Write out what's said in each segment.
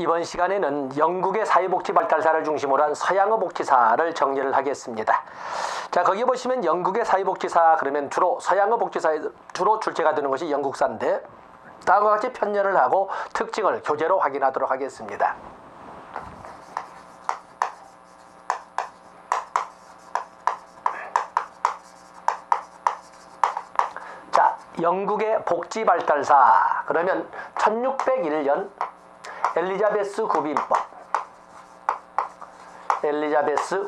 이번 시간에는 영국의 사회복지 발달사를 중심으로 한 서양의 복지사를 정리를 하겠습니다. 자, 거기 보시면 영국의 사회복지사 그러면 주로 서양의 복지사에 주로 출제가 되는 것이 영국사인데 다음과 같이 편년을 하고 특징을 교재로 확인하도록 하겠습니다. 자, 영국의 복지발달사 그러면 1601년 엘리자베스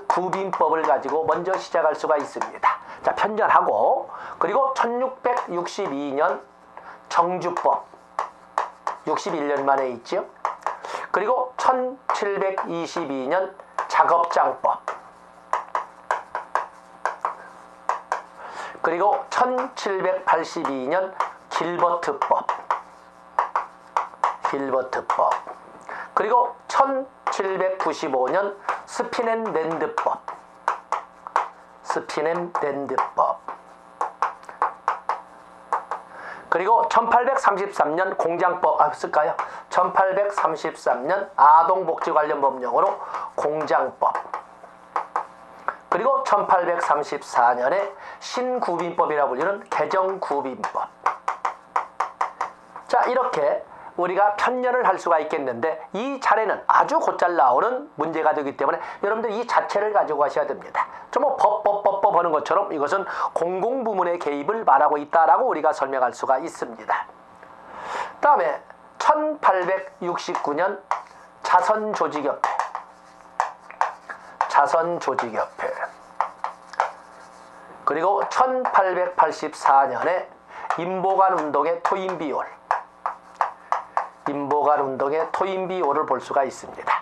구빈법을 가지고 먼저 시작할 수가 있습니다. 자, 편전하고 그리고 1662년 정주법 61년 만에 있죠. 그리고 1722년 작업장법 그리고 1782년 길버트법 그리고 1795년 스피넨랜드법 그리고 1833년 공장법 쓸까요? 1833년 아동복지 관련 법령으로 공장법 그리고 1834년에 신구빈법이라고 불리는 개정구빈법. 자, 이렇게 우리가 편년을 할 수가 있겠는데 이 차례는 아주 곧잘 나오는 문제가 되기 때문에 여러분들 이 자체를 가지고 가셔야 됩니다. 좀 뭐 법 하는 것처럼 이것은 공공부문의 개입을 말하고 있다라고 우리가 설명할 수가 있습니다. 다음에 1869년 자선조직협회 그리고 1884년에 임보관운동의 토인비올을 볼 수가 있습니다.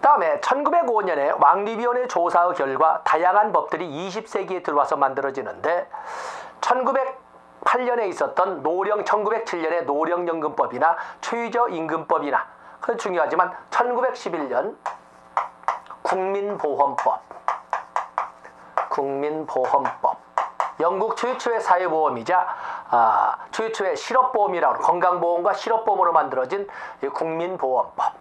다음에 1905년에 왕립위원회 조사의 결과 다양한 법들이 20세기에 들어와서 만들어지는데 1908년에 있었던 1907년의 노령연금법이나 최저임금법이나 그건 중요하지만 1911년 국민보험법 영국 최초의 사회보험이자 최초의 실업보험이라고 건강보험과 실업보험으로 만들어진 국민보험법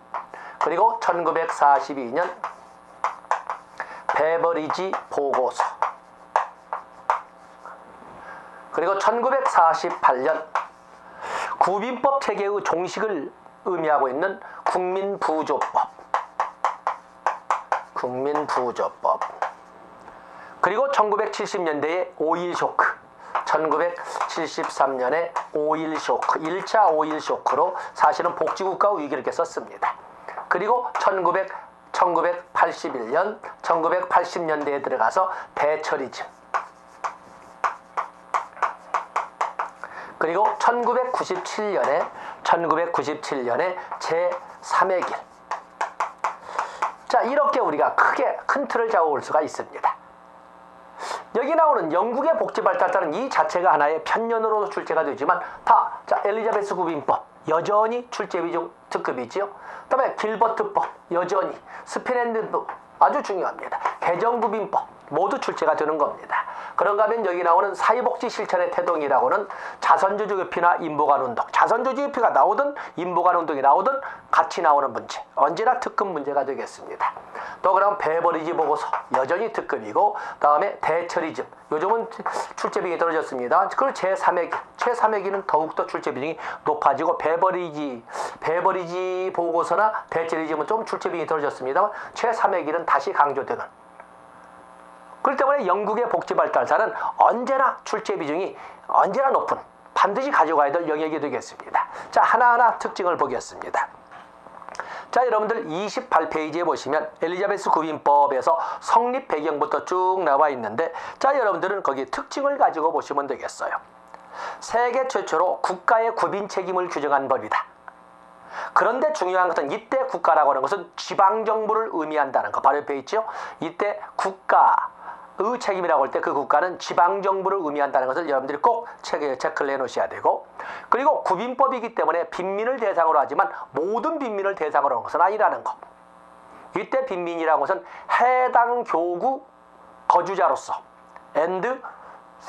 그리고 1942년 베버리지 보고서 그리고 1948년 구빈법 체계의 종식을 의미하고 있는 국민부조법 그리고 1970년대에 오일 쇼크 1973년에 오일 쇼크 1차 오일 쇼크로 사실은 복지국가 위기를 이렇게 썼습니다. 그리고 1981년 1980년대에 들어가서 대처리즘 그리고 1997년에 제3의 길. 자, 이렇게 우리가 큰 틀을 잡아볼 수가 있습니다. 여기 나오는 영국의 복지발달사는 이 자체가 하나의 편년으로 출제가 되지만 자, 엘리자베스 구빈법 여전히 출제 비중 특급이지요. 그다음에 길버트법 여전히 스피넨드법 아주 중요합니다. 개정구빈법 모두 출제가 되는 겁니다. 그런가 하면 여기 나오는 사회복지 실천의 태동이라고는 자선조직협회나 인보관운동 자선조직협회가 나오든 인보관운동이 나오든 같이 나오는 문제 언제나 특급 문제가 되겠습니다. 또 그럼 베버리지 보고서 여전히 특급이고 다음에 대처리즘 요즘은 출제 비중이 떨어졌습니다. 그리고 제3의 길은 더욱더 출제 비중이 높아지고 베버리지 보고서나 대처리즘은 좀 출제 비중이 떨어졌습니다만 제3의 길은 다시 강조되는 그렇기 때문에 영국의 복지발달사는 언제나 출제 비중이 언제나 높은 반드시 가져가야 될 영역이 되겠습니다. 자, 하나하나 특징을 보겠습니다. 자, 여러분들 28페이지에 보시면 엘리자베스 구빈법에서 성립 배경부터 쭉 나와 있는데 자, 여러분들은 거기 특징을 가지고 보시면 되겠어요. 세계 최초로 국가의 구빈 책임을 규정한 법이다. 그런데 중요한 것은 이때 국가라고 하는 것은 지방정부를 의미한다는 거 바로 옆에 있죠. 이때 국가의 책임이라고 할 때 그 국가는 지방정부를 의미한다는 것을 여러분들이 꼭 체크를 해놓으셔야 되고 그리고 구빈법이기 때문에 빈민을 대상으로 하지만 모든 빈민을 대상으로 하는 것은 아니라는 것. 이때 빈민이라는 것은 해당 교구 거주자로서 and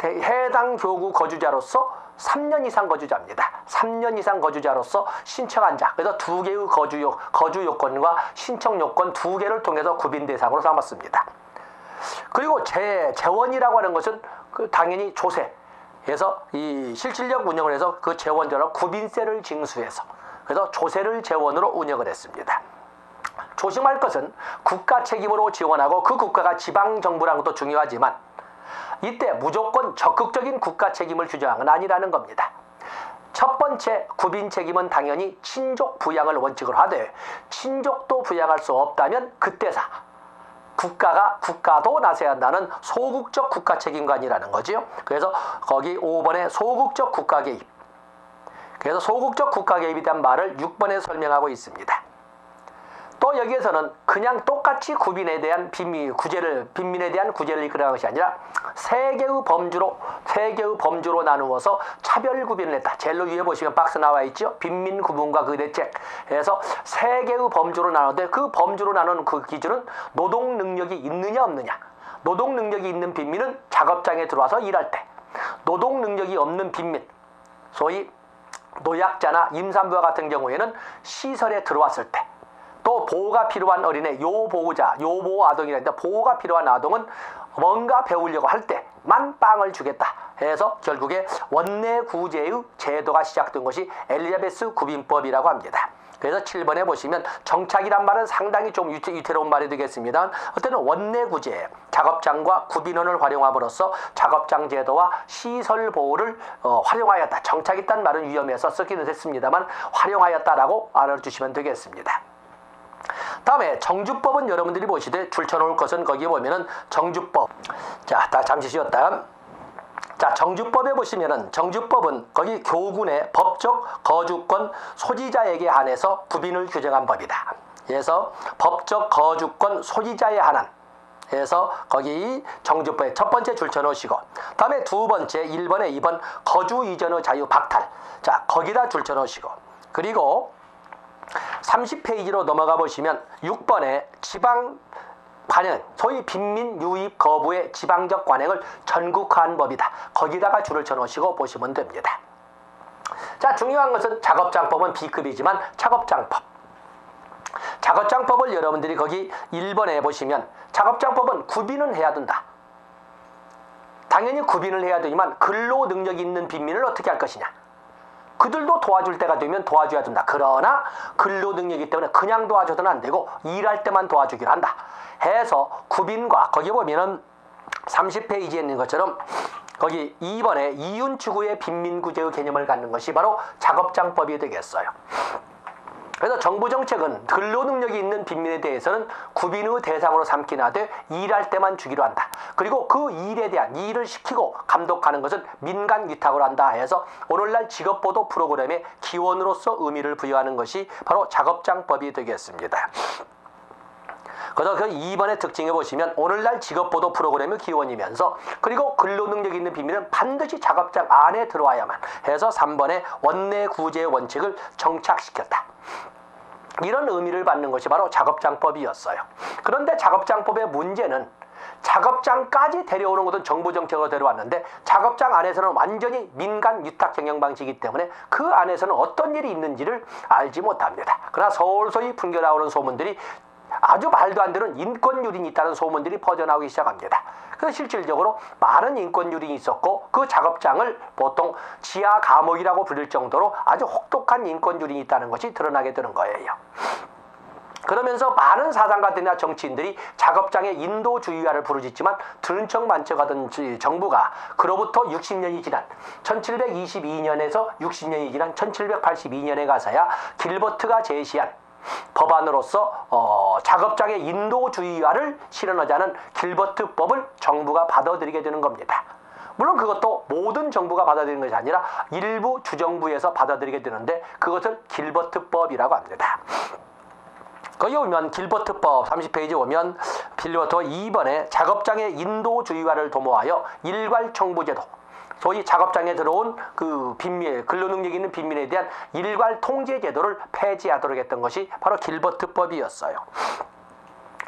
해당 교구 거주자로서 3년 이상 거주자입니다. 3년 이상 거주자로서 신청한 자. 그래서 두 개의 거주 요건과 신청 요건 두 개를 통해서 구빈 대상으로 삼았습니다. 그리고 재원이라고 하는 것은 당연히 조세에서 이 실질적 운영을 해서 그 재원자로 구빈세를 징수해서 그래서 조세를 재원으로 운영을 했습니다. 조심할 것은 국가 책임으로 지원하고 그 국가가 지방정부라는 것도 중요하지만 이때 무조건 적극적인 국가 책임을 주장한 건 아니라는 겁니다. 첫 번째 구빈 책임은 당연히 친족 부양을 원칙으로 하되 친족도 부양할 수 없다면 그때사 국가도 나서야 한다는 소극적 국가 책임관이라는 거죠. 그래서 거기 5번에 소극적 국가 개입. 그래서 소극적 국가 개입에 대한 말을 6번에 설명하고 있습니다. 또 여기에서는 그냥 똑같이 빈민에 대한 구제를 이끌어간 것이 아니라 세 개의 범주로 나누어서 차별 구빈을 했다. 제일 위에 보시면 박스 나와 있죠. 빈민 구분과 그 대책. 그래서 세 개의 범주로 나누는데 그 범주로 나누는 그 기준은 노동 능력이 있느냐 없느냐. 노동 능력이 있는 빈민은 작업장에 들어와서 일할 때, 노동 능력이 없는 빈민, 소위 노약자나 임산부와 같은 경우에는 시설에 들어왔을 때, 또 보호가 필요한 어린애, 요보호 아동이라는데 보호가 필요한 아동은 뭔가 배우려고 할 때만 빵을 주겠다 해서 결국에 원내구제의 제도가 시작된 것이 엘리자베스 구빈법이라고 합니다. 그래서 7번에 보시면 정착이란 말은 상당히 좀 위태로운 말이 되겠습니다. 어때는 원내구제, 작업장과 구빈원을 활용함으로써 작업장 제도와 시설 보호를 활용하였다. 정착이란 말은 위험해서 쓰기는 했습니다만 활용하였다라고 알아주시면 되겠습니다. 다음에 정주법은 여러분들이 보시되 줄쳐놓을 것은 거기에 보면은 정주법. 자, 잠시 쉬었다. 자, 정주법에 보시면은 정주법은 거기 교군의 법적 거주권 소지자에게 한해서 구빈을 규정한 법이다. 그래서 법적 거주권 소지자에 한한 해서 거기 정주법의 첫 번째 줄쳐놓으시고 다음에 두 번째 1번에 2번 거주 이전의 자유 박탈. 자, 거기다 줄쳐놓으시고 그리고 30페이지로 넘어가 보시면 6번에 지방 관행, 소위 빈민 유입 거부의 지방적 관행을 전국화한 법이다. 거기다가 줄을 쳐놓으시고 보시면 됩니다. 자, 중요한 것은 작업장법은 B급이지만 작업장법을 여러분들이 거기 1번에 보시면 작업장법은 구빈은 해야 된다. 당연히 구빈을 해야 되지만 근로 능력이 있는 빈민을 어떻게 할 것이냐. 그들도 도와줄 때가 되면 도와줘야 된다. 그러나 근로 능력이기 때문에 그냥 도와줘서는 안 되고 일할 때만 도와주기로 한다. 해서 구빈과 거기 보면은 30페이지에 있는 것처럼 거기 2번에 이윤추구의 빈민구제의 개념을 갖는 것이 바로 작업장법이 되겠어요. 그래서 정부 정책은 근로 능력이 있는 빈민에 대해서는 구빈의 대상으로 삼긴 하되 일할 때만 주기로 한다. 그리고 그 일에 대한 일을 시키고 감독하는 것은 민간 위탁으로 한다 해서 오늘날 직업보도 프로그램의 기원으로서 의미를 부여하는 것이 바로 작업장법이 되겠습니다. 그래서 그 2번의 특징에 보시면 오늘날 직업보도 프로그램의 기원이면서 그리고 근로능력이 있는 빈민은 반드시 작업장 안에 들어와야만 해서 3번의 원내구제 원칙을 정착시켰다. 이런 의미를 받는 것이 바로 작업장법이었어요. 그런데 작업장법의 문제는 작업장까지 데려오는 것은 정부 정책으로 데려왔는데 작업장 안에서는 완전히 민간 위탁 경영 방식이기 때문에 그 안에서는 어떤 일이 있는지를 알지 못합니다. 그러나 서울서히 풍겨 나오는 소문들이 아주 말도 안 되는 인권 유린이 있다는 소문들이 퍼져나오기 시작합니다. 그래서 실질적으로 많은 인권 유린이 있었고 그 작업장을 보통 지하 감옥이라고 부를 정도로 아주 혹독한 인권 유린이 있다는 것이 드러나게 되는 거예요. 그러면서 많은 사상가들이나 정치인들이 작업장의 인도주의화를 부르짖지만 들은 척 만척하던 정부가 그로부터 60년이 지난 1722년에서 60년이 지난 1782년에 가서야 길버트가 제시한 법안으로서 작업장의 인도주의화를 실현하자는 길버트법을 정부가 받아들이게 되는 겁니다. 물론 그것도 모든 정부가 받아들이는 것이 아니라 일부 주정부에서 받아들이게 되는데 그것을 길버트법이라고 합니다. 거기 오면 길버트법 30페이지 오면 길버트 2번에 작업장의 인도주의화를 도모하여 일괄청부제도 소위 작업장에 들어온 그 빈민, 근로능력이 있는 빈민에 대한 일괄 통제 제도를 폐지하도록 했던 것이 바로 길버트법이었어요.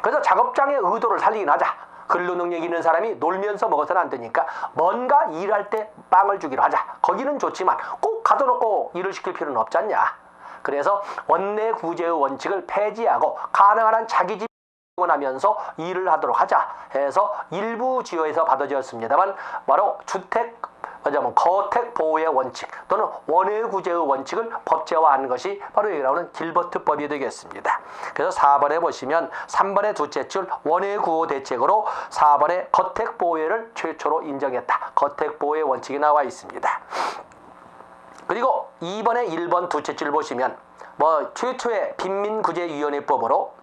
그래서 작업장의 의도를 살리긴 하자. 근로 능력 있는 사람이 놀면서 먹어서는 안 되니까 뭔가 일할 때 빵을 주기로 하자. 거기는 좋지만 꼭 가둬놓고 일을 시킬 필요는 없지 않냐. 그래서 원내 구제의 원칙을 폐지하고 가능한 한 자기 집 하면서 일을 하도록 하자 해서 일부 지역에서 받아졌습니다만 바로 거택 보호의 원칙 또는 원외 구제의 원칙을 법제화한 것이 바로 여기 나오는 길버트법이 되겠습니다. 그래서 4번에 보시면 3번의 두째 줄 원외 구호 대책으로 4번의 거택 보호를 최초로 인정했다. 거택 보호의 원칙이 나와 있습니다. 그리고 2번의 1번 두째 줄 보시면 최초의 빈민구제위원회법으로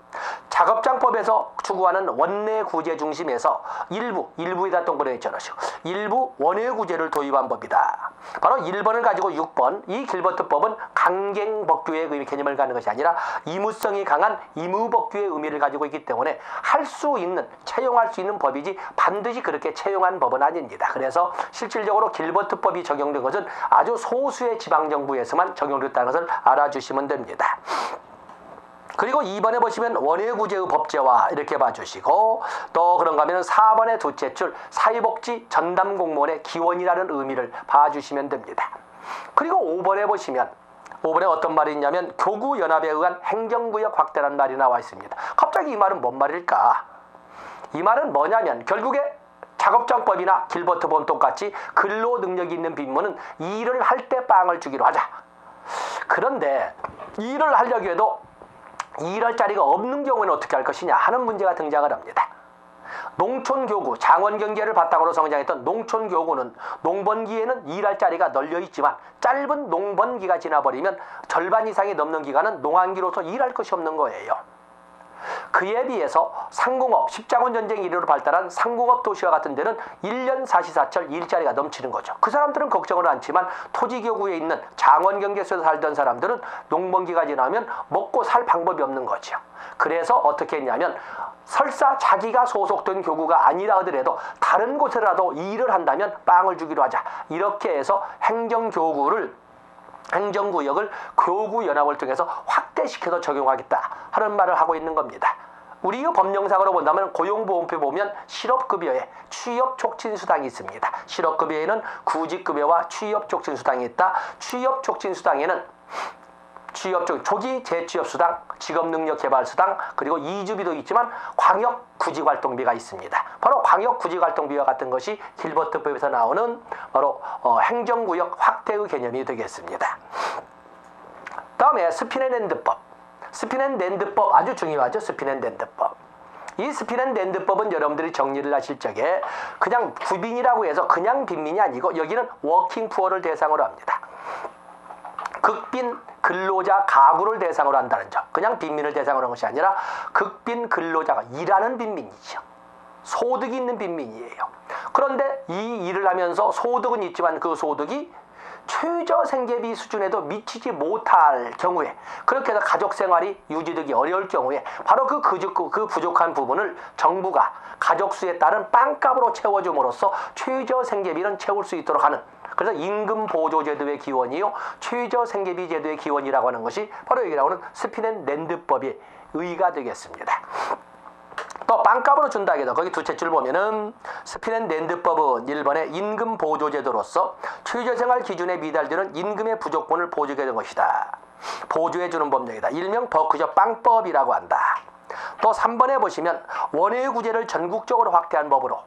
작업장법에서 추구하는 원내구제 중심에서 일부에다 동그라미 쳐놓으시고 일부 원외구제를 도입한 법이다. 바로 1번을 가지고 6번 이 길버트법은 강갱법규의 개념을 갖는 것이 아니라 의무성이 강한 의무법규의 의미를 가지고 있기 때문에 채용할 수 있는 법이지 반드시 그렇게 채용한 법은 아닙니다. 그래서 실질적으로 길버트법이 적용된 것은 아주 소수의 지방정부에서만 적용됐다는 것을 알아주시면 됩니다. 그리고 2번에 보시면 원외구제의 법제화 이렇게 봐주시고 또 그런가 하면 4번의 두째 줄 사회복지 전담공무원의 기원이라는 의미를 봐주시면 됩니다. 그리고 5번에 보시면 5번에 어떤 말이 있냐면 교구연합에 의한 행정구역 확대라는 말이 나와 있습니다. 갑자기 이 말은 뭔 말일까? 이 말은 뭐냐면 결국에 작업장법이나 길버트법 똑같이 근로 능력이 있는 빈민은 일을 할 때 빵을 주기로 하자. 그런데 일을 하려고 해도 일할 자리가 없는 경우에는 어떻게 할 것이냐 하는 문제가 등장을 합니다. 농촌교구, 장원경제를 바탕으로 성장했던 농촌교구는 농번기에는 일할 자리가 널려 있지만 짧은 농번기가 지나버리면 절반 이상이 넘는 기간은 농한기로서 일할 것이 없는 거예요. 그에 비해서 상공업, 십자군 전쟁 이후로 발달한 상공업 도시와 같은 데는 1년 사시사철 일자리가 넘치는 거죠. 그 사람들은 걱정을 않지만 토지교구에 있는 장원경제소에서 살던 사람들은 농번기가 지나면 먹고 살 방법이 없는 거죠. 그래서 어떻게 했냐면 설사 자기가 소속된 교구가 아니라 하더라도 다른 곳에라도 일을 한다면 빵을 주기로 하자. 이렇게 해서 행정구역을 교구연합을 통해서 확대시켜서 적용하겠다 하는 말을 하고 있는 겁니다. 우리 법령상으로 본다면 고용보험법에 보면 실업급여에 취업촉진수당이 있습니다. 실업급여에는 구직급여와 취업촉진수당이 있다. 취업촉진수당에는 조기 재취업수당, 직업능력개발수당, 그리고 이주비도 있지만 광역구직활동비가 있습니다. 바로 광역구직활동비와 같은 것이 길버트법에서 나오는 바로 행정구역 확대의 개념이 되겠습니다. 다음에 스핀앤랜드법. 스핀앤랜드법 아주 중요하죠. 스핀앤랜드법. 이 스핀앤랜드법은 여러분들이 정리를 하실 적에 그냥 구빈이라고 해서 그냥 빈민이 아니고 여기는 워킹푸어를 대상으로 합니다. 극빈 근로자 가구를 대상으로 한다는 점. 그냥 빈민을 대상으로 한 것이 아니라 극빈 근로자가 일하는 빈민이죠. 소득이 있는 빈민이에요. 그런데 이 일을 하면서 소득은 있지만 그 소득이 최저생계비 수준에도 미치지 못할 경우에 그렇게 해서 가족생활이 유지되기 어려울 경우에 바로 그 부족한 부분을 정부가 가족수에 따른 빵값으로 채워줌으로써 최저생계비는 채울 수 있도록 하는 그래서 임금보조제도의 기원이요 최저생계비 제도의 기원이라고 하는 것이 바로 여기 나오는 스핀앤랜드법의 의의가 되겠습니다. 또 빵값으로 준다 해도 거기 두째 줄 보면은 스핀앤랜드법은 1번의 임금보조제도로서 최저생활 기준에 미달되는 임금의 부족분을 보조해 준 것이다. 보조해주는 법령이다. 일명 버크셔 빵법이라고 한다. 또 3번에 보시면 원외구제를 전국적으로 확대한 법으로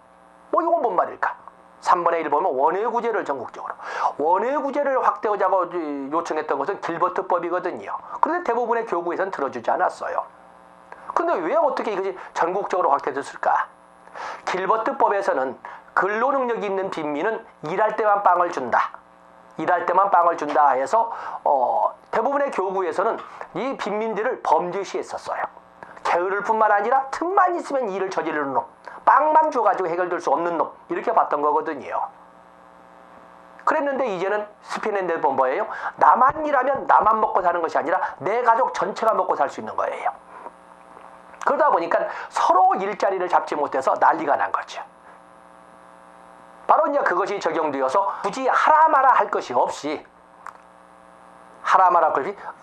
이건 뭔 말일까? 3번에 1 보면 원외구제를 전국적으로 원외구제를 확대하자고 요청했던 것은 길버트법이거든요. 그런데 대부분의 교구에서는 들어주지 않았어요. 그런데 왜 어떻게 이것이 전국적으로 확대됐을까? 길버트법에서는 근로능력이 있는 빈민은 일할 때만 빵을 준다. 일할 때만 빵을 준다 해서 대부분의 교구에서는 이 빈민들을 범죄시했었어요. 게으를 뿐만 아니라 틈만 있으면 일을 저지르는 놈, 빵만 줘가지고 해결될 수 없는 놈 이렇게 봤던 거거든요. 그랬는데 이제는 스핀앤랜드법은 뭐예요? 나만 일하면 나만 먹고 사는 것이 아니라 내 가족 전체가 먹고 살 수 있는 거예요. 그러다 보니까 서로 일자리를 잡지 못해서 난리가 난 거죠. 바로 이제 그것이 적용되어서 굳이 하라 마라 할 것이 없이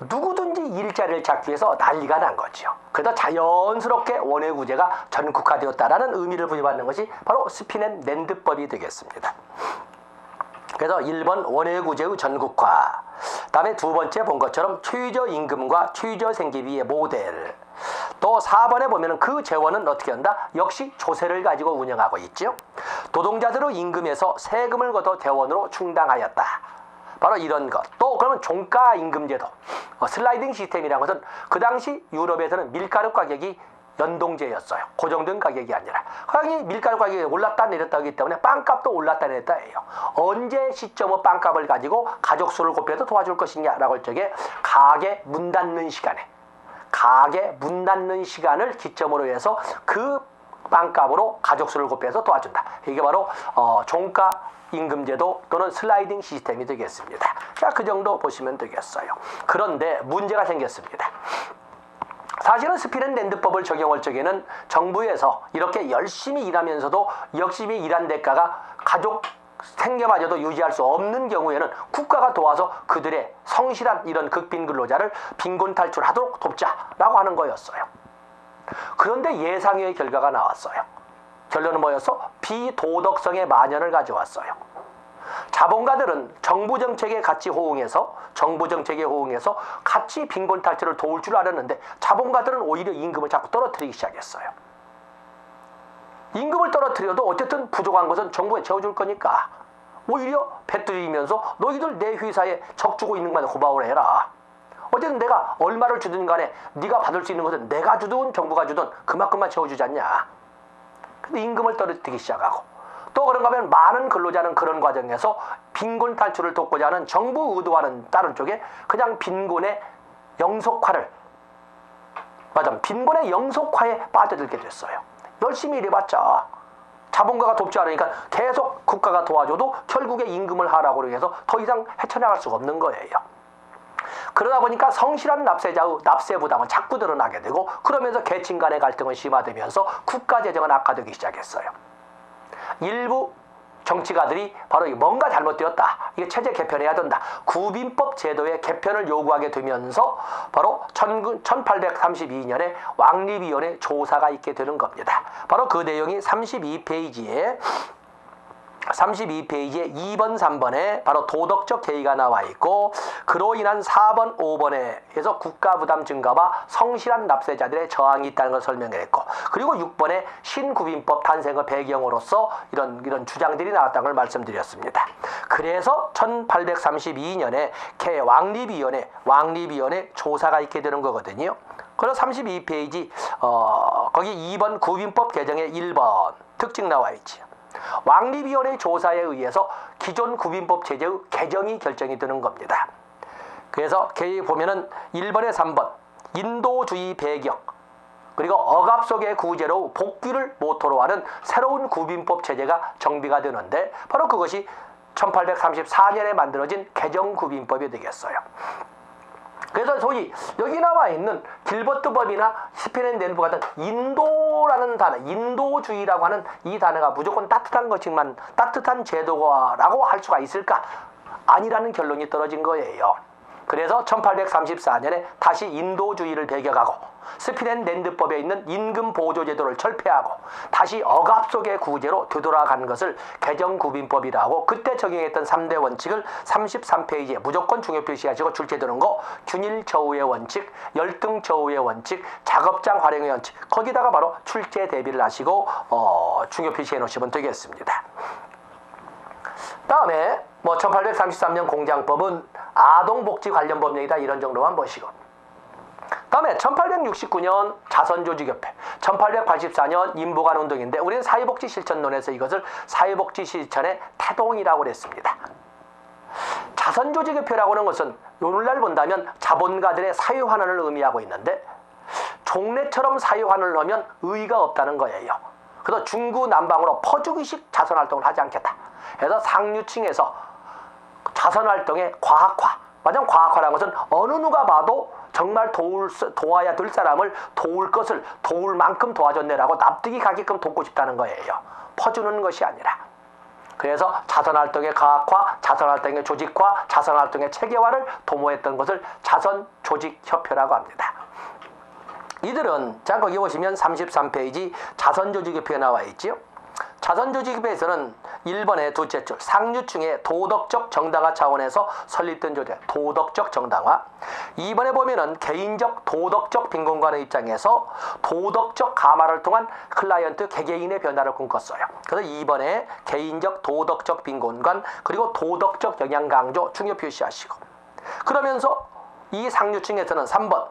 누구든지 일자리를 잡기 위해서 난리가 난 거죠. 그래서 자연스럽게 원해구제가 전국화되었다라는 의미를 부여받는 것이 바로 스피넨랜드법이 되겠습니다. 그래서 1번 원해구제의 전국화, 다음에 두 번째 본 것처럼 최저임금과 최저생계비의 모델, 또 4번에 보면은 그 재원은 어떻게 한다? 역시 조세를 가지고 운영하고 있죠. 노동자들의 임금에서 세금을 걷어 대원으로 충당하였다. 바로 이런 것. 또 그러면 종가임금제도, 슬라이딩 시스템이라는 것은 그 당시 유럽에서는 밀가루 가격이 연동제였어요. 고정된 가격이 아니라. 하긴 밀가루 가격이 올랐다 내렸다 하기 때문에 빵값도 올랐다 내렸다 해요. 언제 시점의 빵값을 가지고 가족 수를 곱해서 도와줄 것이냐라고 할 적에 가게 문 닫는 시간을 기점으로 해서 그 빵값으로 가족 수를 곱해서 도와준다. 이게 바로 종가 임금제도 또는 슬라이딩 시스템이 되겠습니다. 자, 그 정도 보시면 되겠어요. 그런데 문제가 생겼습니다. 사실은 스피넨랜드법을 적용할 적에는 정부에서 이렇게 열심히 일하면서도 열심히 일한 대가가 가족 생계마저도 유지할 수 없는 경우에는 국가가 도와서 그들의 성실한 이런 극빈 근로자를 빈곤 탈출하도록 돕자라고 하는 거였어요. 그런데 예상외의 결과가 나왔어요. 결론은 뭐였어? 비도덕성의 만연을 가져왔어요. 자본가들은 정부 정책에 같이 호응해서 같이 빈곤 탈출을 도울 줄 알았는데 자본가들은 오히려 임금을 자꾸 떨어뜨리기 시작했어요. 임금을 떨어뜨려도 어쨌든 부족한 것은 정부에 채워줄 거니까 오히려 배뜨리면서 너희들 내 회사에 적 주고 있는 것만 고마워를 해라. 어쨌든 내가 얼마를 주든 간에 네가 받을 수 있는 것은 내가 주든 정부가 주든 그만큼만 채워주지 않냐. 근데 임금을 떨어뜨리기 시작하고 또 그런가 하면 많은 근로자는 그런 과정에서 빈곤 탈출을 돕고자 하는 정부 의도와는 다른 쪽에 그냥 빈곤의 영속화에 빠져들게 됐어요. 열심히 일해봤자 자본가가 돕지 않으니까 계속 국가가 도와줘도 결국에 임금을 하라고 해서 더 이상 헤쳐나갈 수가 없는 거예요. 그러다 보니까 성실한 납세자의 납세 부담은 자꾸 늘어나게 되고 그러면서 계층 간의 갈등은 심화되면서 국가 재정은 악화되기 시작했어요. 일부 정치가들이 바로 뭔가 잘못되었다. 이게 체제 개편해야 된다. 구빈법 제도의 개편을 요구하게 되면서 바로 1832년에 왕립위원회 조사가 있게 되는 겁니다. 바로 그 내용이 32페이지에 2번, 3번에 바로 도덕적 개의가 나와 있고 그로 인한 4번, 5번에 해서 국가부담 증가와 성실한 납세자들의 저항이 있다는 것을 설명했고 그리고 6번에 신구빈법 탄생의 배경으로서 이런 주장들이 나왔다는 걸 말씀드렸습니다. 그래서 1832년에 왕립위원회 조사가 있게 되는 거거든요. 그래서 32페이지 거기 2번 구빈법 개정의 1번 특징 나와 있지. 왕립위원회 조사에 의해서 기존 구빈법 제재의 개정이 결정이 되는 겁니다. 그래서 개의 보면은 1번에 3번 인도주의 배경 그리고 억압 속의 구제로 복귀를 모토로 하는 새로운 구빈법 체제가 정비가 되는데 바로 그것이 1834년에 만들어진 개정구빈법이 되겠어요. 그래서 소위 여기 나와 있는 길버트법이나 스피넨랜드 같은 인도라는 단어, 인도주의라고 하는 이 단어가 무조건 따뜻한 것이지만 따뜻한 제도라고 할 수가 있을까? 아니라는 결론이 떨어진 거예요. 그래서 1834년에 다시 인도주의를 배격하고 스피넨랜드법에 있는 임금보조제도를 철폐하고 다시 억압 속의 구제로 되돌아간 것을 개정구빈법이라고 그때 적용했던 3대 원칙을 33페이지에 무조건 중요 표시하시고 출제되는 거 균일저우의 원칙, 열등저우의 원칙, 작업장 활용의 원칙 거기다가 바로 출제 대비를 하시고 중요 표시해 놓으시면 되겠습니다. 다음에 1833년 공장법은 아동복지 관련 법령이다 이런 정도만 보시고 다음에 1869년 자선조직협회, 1884년 인보관운동인데 우리는 사회복지 실천론에서 이것을 사회복지 실천의 태동이라고 그랬습니다. 자선조직협회라고 하는 것은 오늘날 본다면 자본가들의 사회환원을 의미하고 있는데 종래처럼 사회환원을 하면 의의가 없다는 거예요. 그래서 중구난방으로 퍼주기식 자선활동을 하지 않겠다. 그래서 상류층에서 자선활동의 과학화, 마냥 과학화라는 것은 어느 누가 봐도 정말 도와야 될 사람을 도울 것을 도울 만큼 도와줬네라고 납득이 가게끔 돕고 싶다는 거예요. 퍼주는 것이 아니라. 그래서 자선활동의 과학화, 자선활동의 조직화, 자선활동의 체계화를 도모했던 것을 자선조직협회라고 합니다. 이들은 자 거기 보시면 33페이지 자선조직협회에 나와 있지요. 자선조직협회에서는 1번의 둘째 줄 상류층의 도덕적 정당화 차원에서 설립된 조직 도덕적 정당화. 2번에 보면은 개인적 도덕적 빈곤관의 입장에서 도덕적 감화를 통한 클라이언트 개개인의 변화를 꿈꿨어요. 그래서 2번에 개인적 도덕적 빈곤관 그리고 도덕적 영향 강조 중요 표시하시고, 그러면서 이 상류층에서는 3번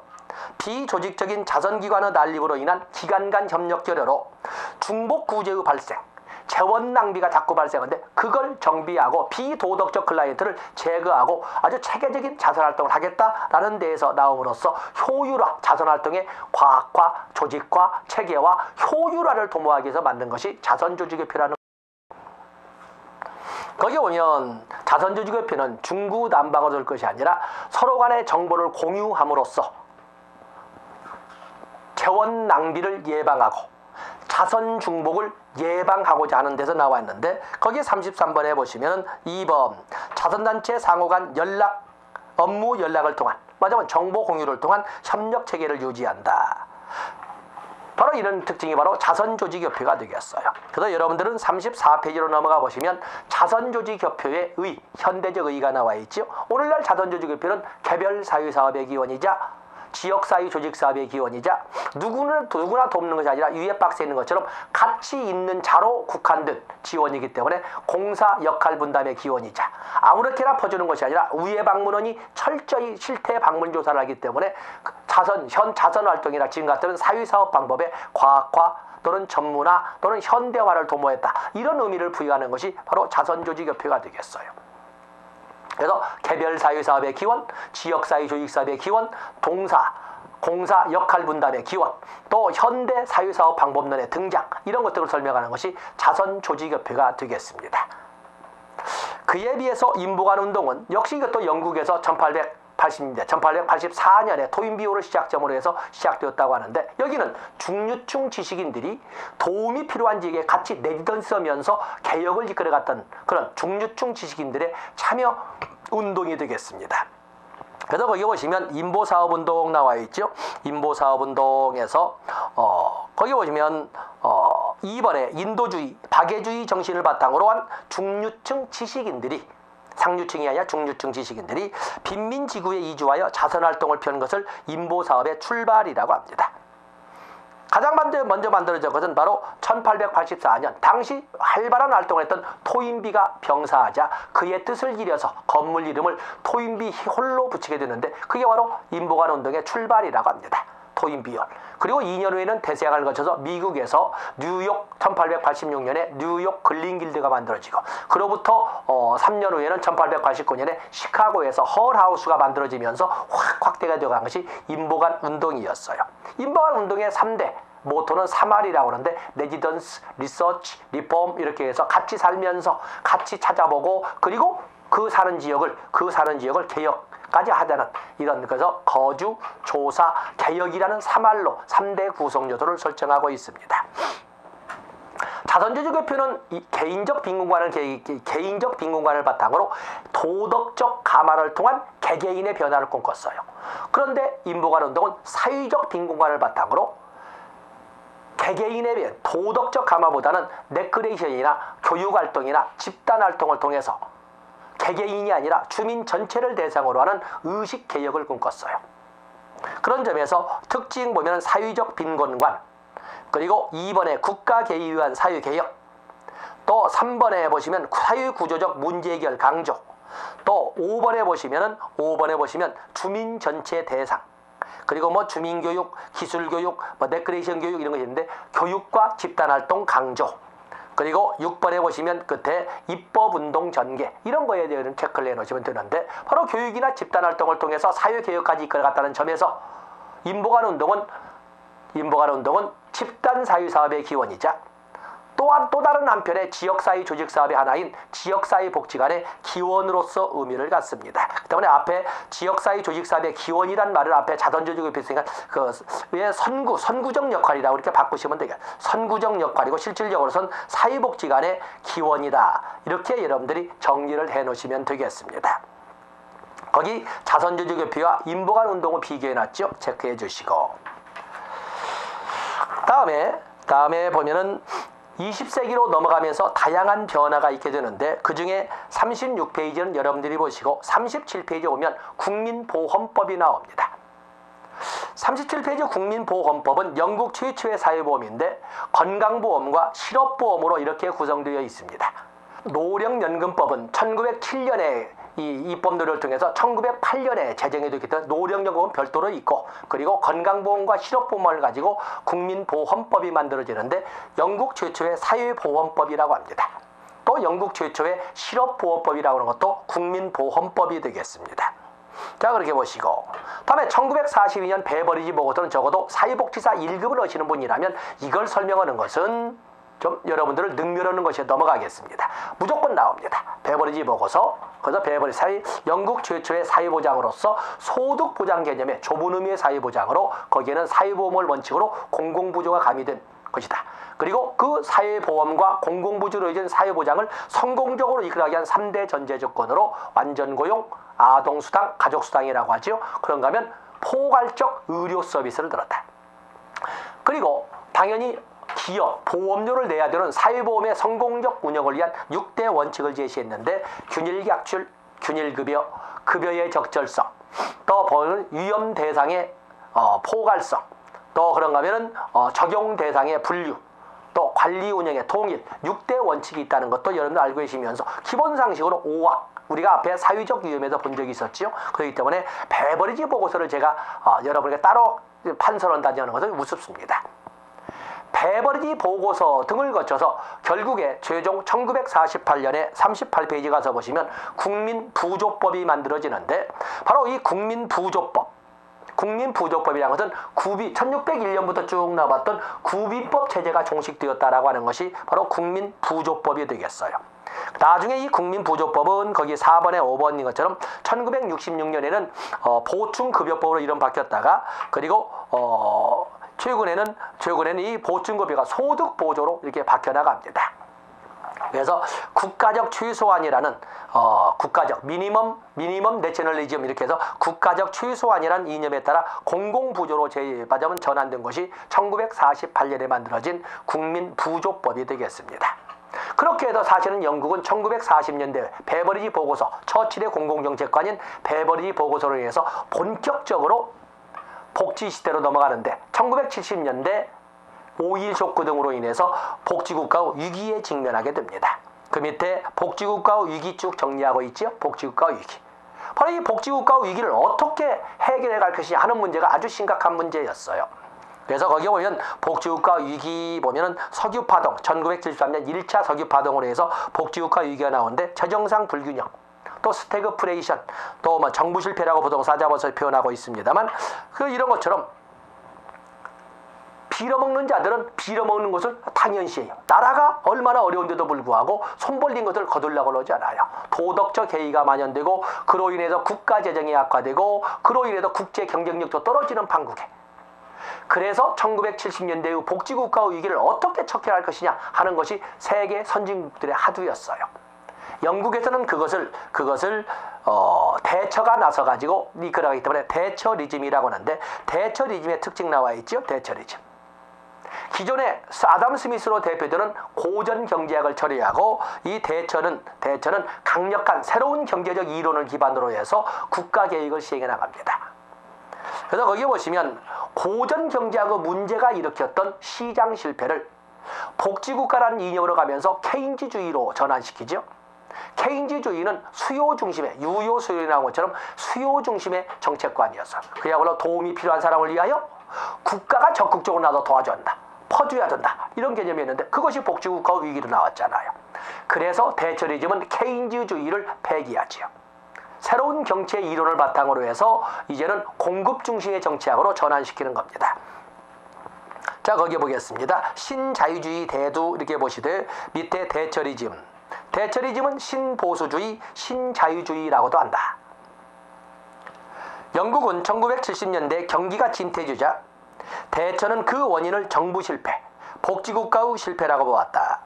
비조직적인 자선기관의 난립으로 인한 기관 간 협력 결여로 중복 구제의 발생, 재원 낭비가 자꾸 발생하는데 그걸 정비하고 비도덕적 클라이언트를 제거하고 아주 체계적인 자선활동을 하겠다라는 데에서 나옴으로써 효율화, 자선활동의 과학화, 조직화, 체계화, 효율화를 도모하기 위해서 만든 것이 자선조직협회라는. 거기 오면 자선조직협회는 중구난방을 둘 것이 아니라 서로 간의 정보를 공유함으로써 재원 낭비를 예방하고 자선 중복을 예방하고자 하는 데서 나와 있는데, 거기 33번에 보시면 2번 자선단체 상호 간 연락, 업무 연락을 통한 맞아요. 정보 공유를 통한 협력 체계를 유지한다. 바로 이런 특징이 바로 자선조직협회가 되겠어요. 그래서 여러분들은 34페이지로 넘어가 보시면 자선조직협회의 의, 현대적 의의가 나와 있죠. 오늘날 자선조직협회는 개별 사회사업의 기원이자 지역사회 조직사업의 기원이자 누구나 돕는 것이 아니라 위에 박스에 있는 것처럼 가치 있는 자로 국한된 지원이기 때문에 공사 역할 분담의 기원이자 아무렇게나 퍼주는 것이 아니라 위에 방문원이 철저히 실태 방문 조사를 하기 때문에 현 자선활동이나 지금 같은 사회사업 방법의 과학화 또는 전문화 또는 현대화를 도모했다. 이런 의미를 부여하는 것이 바로 자선조직협회가 되겠어요. 그래서 개별 사회사업의 기원, 지역사회 조직사업의 기원, 공사 역할 분담의 기원, 또 현대 사회사업 방법론의 등장, 이런 것들을 설명하는 것이 자선조직협회가 되겠습니다. 그에 비해서 인보관운동은 역시 이것도 영국에서 1884년에 토인비호를 시작점으로 해서 시작되었다고 하는데, 여기는 중류층 지식인들이 도움이 필요한 지역에 같이 내디던서면서 개혁을 이끌어갔던 그런 중류층 지식인들의 참여 운동이 되겠습니다. 그래서 거기 보시면 인보사업운동 나와 있죠. 인보사업운동에서 거기 보시면 2번에 인도주의, 박애주의 정신을 바탕으로 한 중류층 지식인들이, 상류층이 아니라 중류층 지식인들이 빈민지구에 이주하여 자선활동을 펴는 것을 인보사업의 출발이라고 합니다. 가장 먼저 만들어진 것은 바로 1884년 당시 활발한 활동을 했던 토인비가 병사하자 그의 뜻을 이려서 건물 이름을 토인비 홀로 붙이게 되는데, 그게 바로 인보관운동의 출발이라고 합니다. 토인비홀. 그리고 2년 후에는 대서양을 거쳐서 미국에서 뉴욕 1886년에 뉴욕 글린길드가 만들어지고, 그로부터 3년 후에는 1889년에 시카고에서 헐하우스가 만들어지면서 확대가 되어간 것이 인보관 운동이었어요. 인보관 운동의 3대 모토는 3R이라고 하는데 레지던스, 리서치, 리폼 이렇게 해서 같이 살면서 같이 찾아보고 그리고 그 사는 지역을 개혁까지 하자는 이런, 그래서 거주, 조사, 개혁이라는 3R로 3대 구성 요소를 설정하고 있습니다. 자선조직협회는 개인적 빈곤관을 바탕으로 도덕적 감화를 통한 개개인의 변화를 꿈꿨어요. 그런데 인보관운동은 사회적 빈곤관을 바탕으로 개개인의 도덕적 감화보다는 레크레이션이나 교육활동이나 집단활동을 통해서 개개인이 아니라 주민 전체를 대상으로 하는 의식개혁을 꿈꿨어요. 그런 점에서 특징 보면 사회적 빈곤관, 그리고 2번에 국가 개입에 의한 사회개혁, 또 3번에 보시면 사회구조적 문제해결 강조, 또 5번에 보시면 주민 전체 대상, 그리고 주민교육, 기술교육, 레크레이션 교육 이런 것이 있는데 교육과 집단활동 강조, 그리고 6번에 보시면 끝에 입법운동 전개, 이런 거에 대한 체크를 내놓으시면 되는데, 바로 교육이나 집단활동을 통해서 사회개혁까지 이끌어갔다는 점에서 인보관운동은 집단사회사업의 기원이자 또한 또 다른 한편의 지역사회 조직사업의 하나인 지역사회 복지관의 기원으로서 의미를 갖습니다. 때문에 앞에 지역사회 조직사업의 기원이란 말을 앞에 자선조직협회 있으니까 왜 선구적 역할이라고 이렇게 바꾸시면 되겠습니다. 선구적 역할이고 실질적으로선 사회복지관의 기원이다. 이렇게 여러분들이 정리를 해놓으시면 되겠습니다. 거기 자선조직협회와 인보관운동을 비교해놨죠. 체크해 주시고. 다음에 보면은 20세기로 넘어가면서 다양한 변화가 있게 되는데 그중에 36페이지는 여러분들이 보시고 37페이지에 오면 국민보험법이 나옵니다. 37페이지 국민보험법은 영국 최초의 사회보험인데 건강보험과 실업보험으로 이렇게 구성되어 있습니다. 노령연금법은 1907년에 이 입법 노력을 통해서 1908년에 제정이 됐기 때문에 노령연금은 별도로 있고 그리고 건강보험과 실업보험을 가지고 국민보험법이 만들어지는데 영국 최초의 사회보험법이라고 합니다. 또 영국 최초의 실업보험법이라고 하는 것도 국민보험법이 되겠습니다. 자, 그렇게 보시고 다음에 1942년 베버리지 보고서는 적어도 사회복지사 1급을 하시는 분이라면 이걸 설명하는 것은 좀 여러분들을 능멸하는 것이 넘어가겠습니다. 무조건 나옵니다. 베버리지 보고서. 그래서 베버리지 영국 최초의 사회보장으로서 소득보장 개념의 좁은 의미의 사회보장으로 거기에는 사회보험을 원칙으로 공공부조가 가미된 것이다. 그리고 그 사회보험과 공공부조로 이어진 사회보장을 성공적으로 이끌어가기 위한 3대 전제 조건으로 완전고용, 아동수당, 가족수당이라고 하죠. 그런가 하면 포괄적 의료 서비스를 들었다. 그리고 당연히 기업, 보험료를 내야 되는 사회보험의 성공적 운영을 위한 6대 원칙을 제시했는데 균일약출, 균일급여, 급여의 적절성, 또 보면 위험 대상의 포괄성, 또 그런가 하면은 적용 대상의 분류, 또 관리 운영의 통일, 6대 원칙이 있다는 것도 여러분들 알고 계시면서 기본 상식으로 5학, 우리가 앞에 사회적 위험에서 본 적이 있었죠. 그렇기 때문에 베버리지 보고서를 제가 여러분에게 따로 판서한다는 것은 우습습니다. 베버리지 보고서 등을 거쳐서 결국에 최종 1948년에 38페이지 가서 보시면 국민부조법이 만들어지는데 바로 이 국민부조법이라는 것은 1601년부터 쭉 나왔던 구비법 체제가 종식되었다라고 하는 것이 바로 국민부조법이 되겠어요. 나중에 이 국민부조법은 거기 4번에 5번인 것처럼 1966년에는 보충급여법으로 이름 바뀌었다가 그리고 최근에는 이 보충급여가 소득보조로 이렇게 바뀌어나갑니다. 그래서 국가적 최소한이라는 국가적 미니멈 내셔널리즘 이렇게 해서 국가적 최소한이라는 이념에 따라 공공부조로 제도하자면 전환된 것이 1948년에 만들어진 국민부조법이 되겠습니다. 그렇게 해서 사실은 영국은 1940년대 베버리지 보고서, 처칠의 공공정책관인 베버리지 보고서로 인해서 본격적으로 복지시대로 넘어가는데 1970년대 5.1 쇼크 등으로 인해서 복지국가 위기에 직면하게 됩니다. 그 밑에 복지국가 위기 쭉 정리하고 있죠. 복지국가 위기. 바로 이 복지국가 위기를 어떻게 해결해 갈 것이냐 하는 문제가 아주 심각한 문제였어요. 그래서 거기에 보면 복지국가 위기 보면은 석유파동, 1973년 1차 석유파동으로 해서 복지국가 위기가 나오는데 재정상 불균형, 또 스태그플레이션, 또 뭐 정부 실패라고 보통 사자버서 표현하고 있습니다만 이런 것처럼 빌어먹는 자들은 빌어먹는 것을 당연시해요. 나라가 얼마나 어려운데도 불구하고 손 벌린 것을 거둘려고 그러지 않아요. 도덕적 해이가 만연되고 그로 인해서 국가 재정이 악화되고 그로 인해서 국제 경쟁력도 떨어지는 판국에, 그래서 1970년대 후 복지국가 위기를 어떻게 척결할 것이냐 하는 것이 세계 선진국들의 하두였어요. 영국에서는 그것을 대처가 나서 가지고 이끌어가기 때문에 대처리즘이라고 하는데, 대처리즘의 특징 나와 있죠. 대처리즘. 기존의 아담 스미스로 대표되는 고전 경제학을 처리하고 이 대처는 강력한 새로운 경제적 이론을 기반으로 해서 국가 계획을 시행해 나갑니다. 그래서 거기 보시면 고전 경제학의 문제가 일으켰던 시장 실패를 복지국가라는 이념으로 가면서 케인즈주의로 전환시키죠. 케인즈주의는 수요 중심의, 유효 수요에 나온 것처럼 수요 중심의 정책관이었어. 그야말로 도움이 필요한 사람을 위하여 국가가 적극적으로 나도 도와줘야 한다, 퍼줘야 된다, 이런 개념이었는데 그것이 복지국가 위기로 나왔잖아요. 그래서 대처리즘은 케인즈주의를 폐기하지요. 새로운 경제 이론을 바탕으로 해서 이제는 공급 중심의 정치학으로 전환시키는 겁니다. 자, 거기 보겠습니다. 신자유주의 대두 이렇게 보시되 밑에 대처리즘. 대처리즘은 신보수주의, 신자유주의라고도 한다. 영국은 1970년대 경기가 침체주자 대처는 그 원인을 정부 실패, 복지국가의 실패라고 보았다.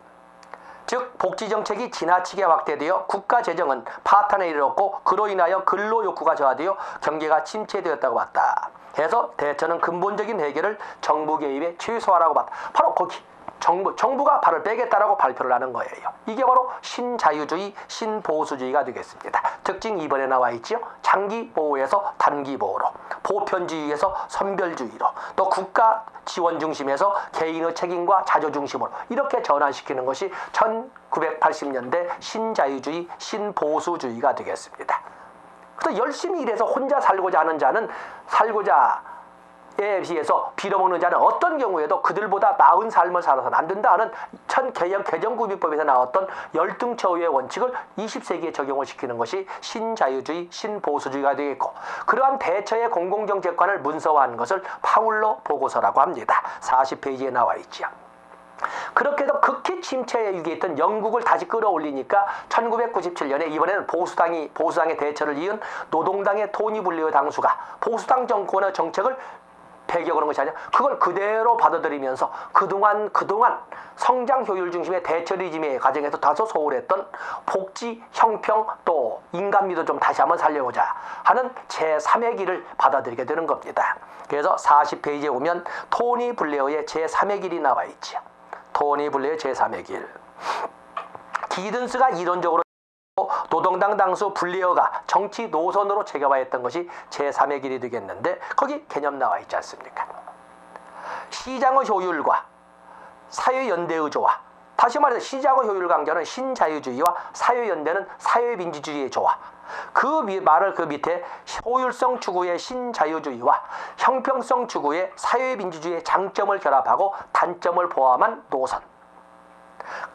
즉 복지정책이 지나치게 확대되어 국가 재정은 파탄에 이르렀고 그로 인하여 근로 욕구가 저하되어 경제가 침체되었다고 봤다. 해서 대처는 근본적인 해결을 정부 개입에 최소화라고 봤다. 바로 거기 정부가 발을 빼겠다라고 발표를 하는 거예요. 이게 바로 신자유주의, 신보수주의가 되겠습니다. 특징 2번에 나와 있죠. 장기 보호에서 단기 보호로, 보편주의에서 선별주의로, 또 국가 지원 중심에서 개인의 책임과 자조 중심으로 이렇게 전환시키는 것이 1980년대 신자유주의, 신보수주의가 되겠습니다. 그래서 열심히 일해서 혼자 살고자 하는 자는 에 비해서 빌어먹는 자는 어떤 경우에도 그들보다 나은 삶을 살아서는 안 된다 하는 개정구비법에서 나왔던 열등처우의 원칙을 20세기에 적용을 시키는 것이 신자유주의, 신보수주의가 되겠고, 그러한 대처의 공공정책관을 문서화한 것을 파울러 보고서라고 합니다. 40페이지에 나와 있죠. 그렇게 해서 극히 침체의 위기에 있던 영국을 다시 끌어올리니까 1997년에 이번에는 보수당의 대처를 이은 노동당의 토니 블레어 당수가 보수당 정권의 정책을 배격하는 것이 아니라 그걸 그대로 받아들이면서 그동안 성장 효율 중심의 대처 리즘의 과정에서 다소 소홀했던 복지, 형평, 또 인간미도 좀 다시 한번 살려보자 하는 제3의 길을 받아들이게 되는 겁니다. 그래서 40페이지에 오면 토니 블레어의 제3의 길이 나와 있죠. 토니 블레어의 제3의 길. 기든스가 이론적으로 노동당 당수 블레어가 정치 노선으로 제거화했던 것이 제3의 길이 되겠는데, 거기 개념 나와 있지 않습니까? 시장의 효율과 사회연대의 조화, 다시 말해서 시장의 효율 강조는 신자유주의와 사회연대는 사회민주주의의 조화, 그 밑에 효율성 추구의 신자유주의와 형평성 추구의 사회민주주의의 장점을 결합하고 단점을 포함한 노선,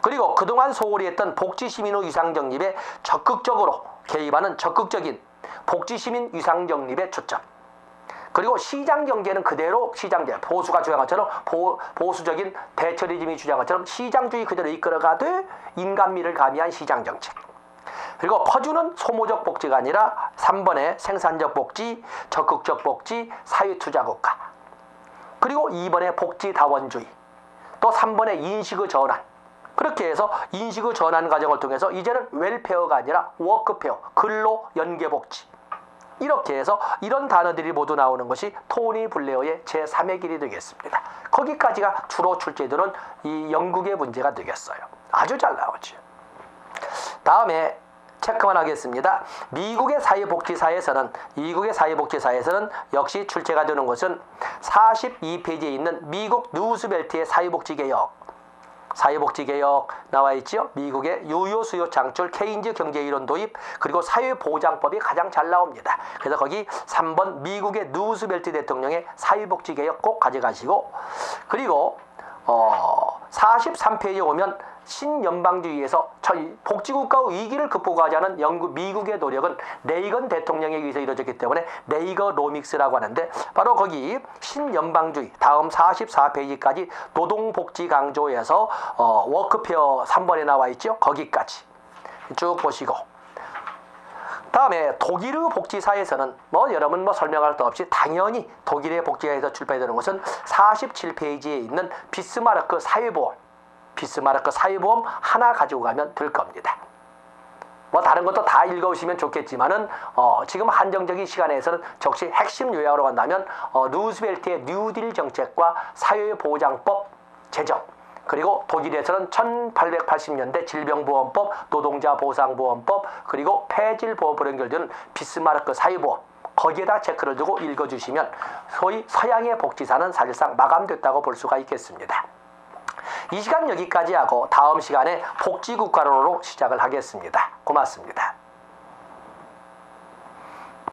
그리고 그동안 소홀히 했던 복지시민의 위상정립에 적극적으로 개입하는 적극적인 복지시민 위상정립의 초점, 그리고 시장경제는 그대로 시장제, 보수가 주장한 것처럼 보수적인 대처리즘이 주장한 것처럼 시장주의 그대로 이끌어가되 인간미를 가미한 시장정책, 그리고 퍼주는 소모적 복지가 아니라 3번의 생산적 복지, 적극적 복지, 사회투자국가, 그리고 2번의 복지다원주의, 또 3번의 인식의 전환, 그렇게 해서 인식의 전환 과정을 통해서 이제는 웰페어가 아니라 워크페어, 근로 연계복지, 이렇게 해서 이런 단어들이 모두 나오는 것이 토니 블레어의 제3의 길이 되겠습니다. 거기까지가 주로 출제되는 이 영국의 문제가 되겠어요. 아주 잘 나오죠. 다음에 체크만 하겠습니다. 미국의 사회복지사에서는 역시 출제가 되는 것은 42페이지에 있는 미국 누스벨트의 사회복지개혁 나와 있죠. 미국의 유효 수요 창출, 케인즈 경제이론 도입, 그리고 사회보장법이 가장 잘 나옵니다. 그래서 거기 3번 미국의 누스벨트 대통령의 사회복지개혁 꼭 가져가시고, 그리고 43페이지에 오면 신연방주의에서 복지국가의 위기를 극복하지 않은 미국의 노력은 레이건 대통령에 의해서 이루어졌기 때문에 레이거노믹스라고 하는데, 바로 거기 신연방주의 다음 44페이지까지 노동복지 강조에서 워크페어 3번에 나와 있죠. 거기까지 쭉 보시고, 다음에 독일의 복지사에서는 여러분 설명할 것 없이 당연히 독일의 복지사에서 출발되는 것은 47페이지에 있는 비스마르크 사회보험 하나 가지고 가면 될 겁니다. 다른 것도 다 읽어오시면 좋겠지만은 지금 한정적인 시간에서는 적시 핵심 요약으로 간다면 루스벨트의 뉴딜 정책과 사회보장법 제정, 그리고 독일에서는 1880년대 질병보험법, 노동자보상보험법, 그리고 폐질보험으로 연결되는 비스마르크 사회보험, 거기에다 체크를 두고 읽어주시면 소위 서양의 복지사는 사실상 마감됐다고 볼 수가 있겠습니다. 이 시간 여기까지 하고 다음 시간에 복지국가론으로 시작을 하겠습니다. 고맙습니다.